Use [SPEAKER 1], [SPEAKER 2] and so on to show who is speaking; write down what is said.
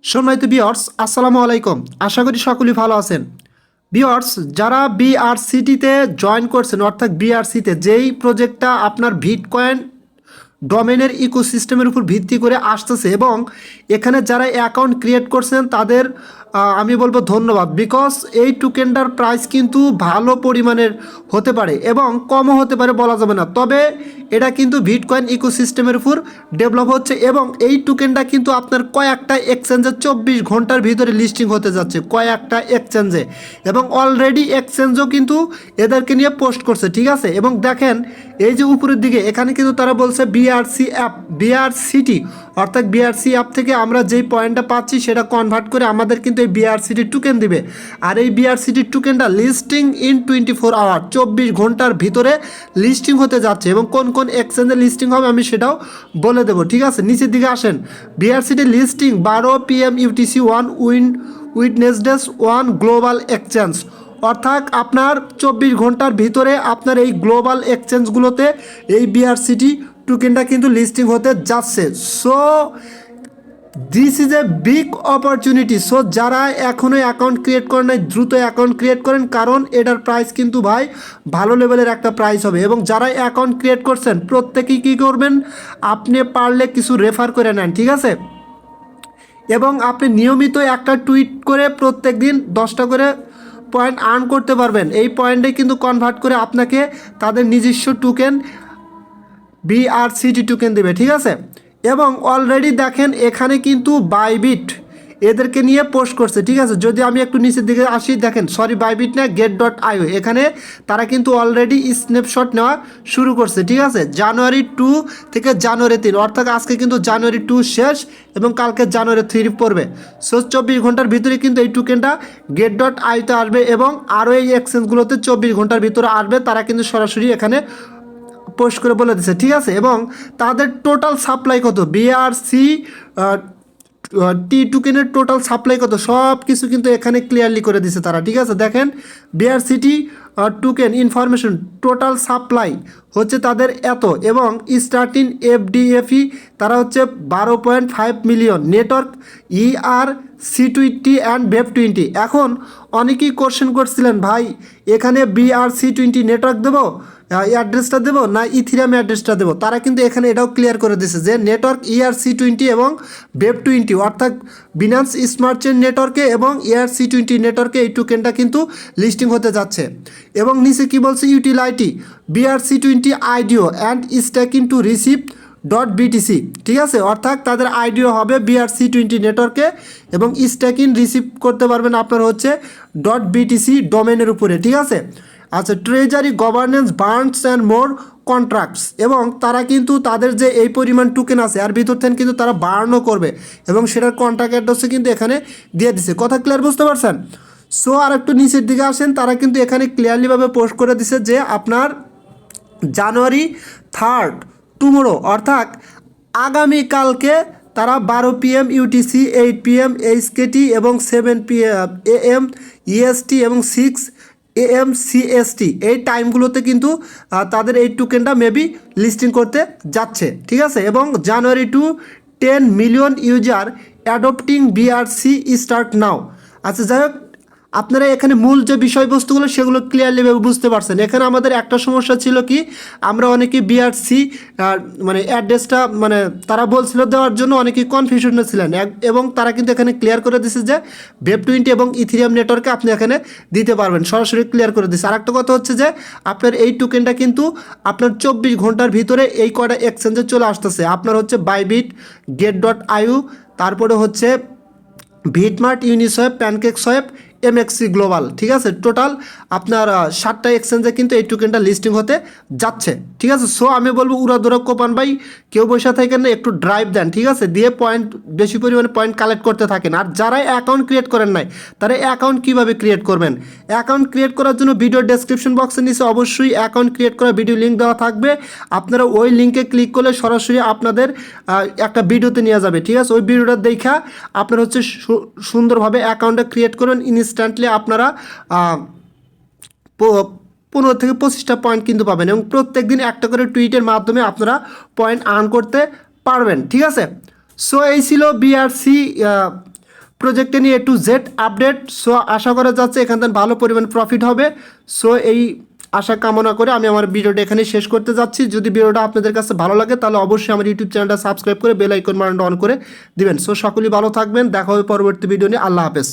[SPEAKER 1] সম্মানিত ভিউয়ার্স, আসসালামু আলাইকুম। আশা করি সকলেই ভালো আছেন। ভিউয়ার্স, যারা বিআরসিটিতে জয়েন করছেন অর্থাৎ বিআরসিতে যেই প্রজেক্টটা আপনার বিটকয়েন ডোমেনের ইকোসিস্টেমের উপর ভিত্তি করে আসতেছে এবং এখানে যারা অ্যাকাউন্ট ক্রিয়েট করছেন তাদের আমি বলবো ধন্যবাদ, বিকজ এই টোকেনটার প্রাইস কিন্তু ভালো পরিমাণের হতে পারে এবং কমও হতে পারে, বলা যাবে না। তবে এটা কিন্তু বিটকয়েন ইকোসিস্টেমের উপর ডেভেলপ হচ্ছে এবং এই টোকেনটা কিন্তু আপনার কয়েকটা এক্সচেঞ্জে 24 ঘন্টার ভিতরে লিস্টিং হতে যাচ্ছে, কয়েকটা এক্সচেঞ্জে, এবং অলরেডি এক্সচেঞ্জও কিন্তু এদেরকে নিয়ে পোস্ট করছে, ঠিক আছে। এবং দেখেন এই যে উপরের দিকে এখানে কিন্তু তারা বলছে বিআরসি অ্যাপ, বিআরসিটি অর্থাৎ বিআরসি অ্যাপ থেকে আমরা যেই পয়েন্টটা পাচ্ছি সেটা কনভার্ট করে আমাদের কিন্তু এই বিআরসিটি টোকেন দিবে। আর এই বিআরসিটি টোকেনটা লিস্টিং ইন 24 আওয়ার, 24 ঘন্টার ভিতরে লিস্টিং হতে যাচ্ছে এবং কোন কোন এক্সচেঞ্জে লিস্টিং হবে আমি সেটাও বলে দেবো, ঠিক আছে। নিচের দিকে আসেন, BRCT listing 12 PM UTC 1 Wednesdays 1 global exchange, অর্থাৎ আপনার 24 ঘন্টার ভিতরে আপনার এই গ্লোবাল এক্সচেঞ্জগুলোতে এই বিআরসিটি টোকেনটা কিন্তু লিস্টিং হতে যাচ্ছে। So this is a big opportunity. So যারা এখনও অ্যাকাউন্ট ক্রিয়েট করেন নাই দ্রুত অ্যাকাউন্ট ক্রিয়েট করেন, কারণ এটার প্রাইস কিন্তু ভাই ভালো লেভেলের একটা প্রাইস হবে। এবং যারা অ্যাকাউন্ট ক্রিয়েট করছেন প্রত্যেকেই কী করবেন, আপনি পারলে কিছু রেফার করে নেন, ঠিক আছে। এবং আপনি নিয়মিত একটা টুইট করে প্রত্যেক দিন 10টা করে পয়েন্ট আর্ন করতে পারবেন। এই পয়েন্টে কিন্তু কনভার্ট করে আপনাকে তাদের নিজস্ব টোকেন বিআরসিটি টোকেন দেবে, ঠিক আছে। এবং অলরেডি দেখেন এখানে কিন্তু বাইবিট এদেরকে নিয়ে পোস্ট করছে, ঠিক আছে। যদি আমি একটু নিচের দিকে আসি, দেখেন, সরি বাইবিট না, get.io, এখানে তারা কিন্তু অলরেডি স্ন্যাপশট নেওয়া শুরু করছে, ঠিক আছে। জানুয়ারি 2 থেকে জানুয়ারি 3, অর্থাৎ আজকে কিন্তু জানুয়ারি 2 শেষ এবং কালকে জানুয়ারি 3 পড়বে। সো 24 ঘন্টার ভিতরে কিন্তু এই টোকেনটা get.ioতে আসবে এবং আরও এই এক্সচেঞ্জগুলোতে 24 ঘন্টার ভিতরে আসবে। তারা কিন্তু সরাসরি এখানে পোস্ট করে বলে দিচ্ছে, ঠিক আছে। এবং তাদের টোটাল সাপ্লাই কত, বিআরসি টি টোকেনের টোটাল সাপ্লাই কত, সব কিছু কিন্তু এখানে ক্লিয়ারলি করে দিছে তারা, ঠিক আছে। দেখেন বিআরসিটি টোকেন ইনফরমেশন টোটাল সাপ্লাই হচ্ছে তাদের এত, এবং স্টার্টিং এফডিএফই তারা হচ্ছে 12.5 million, network ERC20 and BEP20। এখন অনেকেই কোশ্চেন করছিলেন, ভাই এখানে BRC20 নেটওয়ার্ক দেবো, অ্যাড্রেসটা দেবো না ইথিরিয়াম অ্যাড্রেসটা দেবো। তারা কিন্তু এখানে এটাও ক্লিয়ার করে দিয়েছে যে নেটওয়ার্ক ERC20 এবং BEP20, অর্থাৎ বিনান্স স্মার্ট চেইন নেটওয়ার্কে এবং ERC20 নেটওয়ার্কে এই টোকেনটা কিন্তু লিস্টিং হতে যাচ্ছে। এবং নিচে কি বলছে, ইউটিলাইটি BRC20 IDEO and stacking to receive .BTC, ঠিক আছে। অর্থাৎ তাদের আইডিও হবে BRC20 নেটওয়ার্কে এবং স্ট্যাকিং রিসিভ করতে পারবেন আপনার হচ্ছে .BTC ডোমেনের উপরে, ঠিক আছে। আচ্ছা, treasury governance burns and more contracts, এবং তারা কিন্তু তাদের যে এই পরিমাণ টোকেন আছে আর ভিতর থেকে কিন্তু তারা বার্নও করবে এবং সেটার কন্ট্রাক্ট অ্যাড্রেসে কিন্তু এখানে দিয়ে দিছে। কথা ক্লিয়ার, বুঝতে পারছেন? সো আর একটু নিচের দিকে আসেন, তারা কিন্তু এখানে ক্লিয়ারলিভাবে পোস্ট করে দিছে যে আপনার জানুয়ারি 3 টুমোরো, অর্থাৎ আগামীকালকে তারা 12 PM UTC, 8 PM HKT এবং 7 AM EST এবং 6 AM CST এই টাইমগুলোতে কিন্তু তাদের এই টোকেনটা মেবি লিস্টিং করতে যাচ্ছে, ঠিক আছে। এবং জানুয়ারি 2 10 million user adopting BRC start now. আচ্ছা, যাই হোক, আপনারা এখানে মূল যে বিষয়বস্তুগুলো সেগুলো ক্লিয়ারলি বুঝতে পারছেন। এখানে আমাদের একটা সমস্যা ছিল কি, আমরা অনেকে বিআরসি মানে অ্যাড্রেসটা মানে তারা বলছিল দেওয়ার জন্য অনেকেই কনফিউশনে ছিলেন, এবং তারা কিন্তু এখানে ক্লিয়ার করে দিচ্ছে যে BEP20 এবং ইথিরিয়াম নেটওয়ার্কে আপনি এখানে দিতে পারবেন, সরাসরি ক্লিয়ার করে দিচ্ছে। আর একটা কথা হচ্ছে যে আপনার এই টোকেনটা কিন্তু আপনার 24 ঘন্টার ভিতরে এই কয়টা এক্সচেঞ্জে চলে আসতেছে। আপনার হচ্ছে বাইবিট, get.io, তারপরে হচ্ছে ভিটমার্ট, ইউনিসোয়েপ, প্যানকেকসোয়েপ, MXC গ্লোবাল, ঠিক আছে। টোটাল আপনার 7টা এক্সচেঞ্জে কিন্তু এই টোকেনটা লিস্টিং হতে যাচ্ছে, ঠিক আছে। সো আমি বলবো উড়াদুরা কোপান ভাই, কেউ বসে থাকেন না, একটু ড্রাইভ দেন, ঠিক আছে, দিয়ে পয়েন্ট বেশি পরিমাণে পয়েন্ট কালেক্ট করতে থাকেন। আর যারাই অ্যাকাউন্ট ক্রিয়েট করেন নাই তারা অ্যাকাউন্ট কীভাবে ক্রিয়েট করবেন, অ্যাকাউন্ট ক্রিয়েট করার জন্য ভিডিও ডেসক্রিপশন বক্সের নিচে অবশ্যই অ্যাকাউন্ট ক্রিয়েট করা ভিডিও লিঙ্ক দেওয়া থাকবে। আপনারা ওই লিঙ্কে ক্লিক করলে সরাসরি আপনাদের একটা ভিডিওতে নিয়ে যাবে, ঠিক আছে। ওই ভিডিওটা দেখা আপনারা হচ্ছে সুন্দরভাবে অ্যাকাউন্টটা ক্রিয়েট করুন। ইনস্ট্যান্টলি আপনারা 15 থেকে 25টা পয়েন্ট কিন্তু পাবেন এবং প্রত্যেক দিন একটা করে টুইটের মাধ্যমে আপনারা পয়েন্ট আর্ন করতে পারবেন, ঠিক আছে। সো এই ছিল বিআরসি প্রজেক্টে নিয়ে টু জেড আপডেট। সো আশা করা যাচ্ছে এখান থেকে ভালো পরিমাণ প্রফিট হবে। সো এই আশা কামনা করে আমি আমার ভিডিওটা এখানে শেষ করতে যাচ্ছি। যদি ভিডিওটা আপনাদের কাছে ভালো লাগে তাহলে অবশ্যই আমার ইউটিউব চ্যানেলটা সাবস্ক্রাইব করে বেল আইকন বাটনটা অন করে দিবেন। সো সকলেই ভালো থাকবেন, দেখা হবে পরবর্তী ভিডিও নিয়ে। আল্লাহ হাফেজ।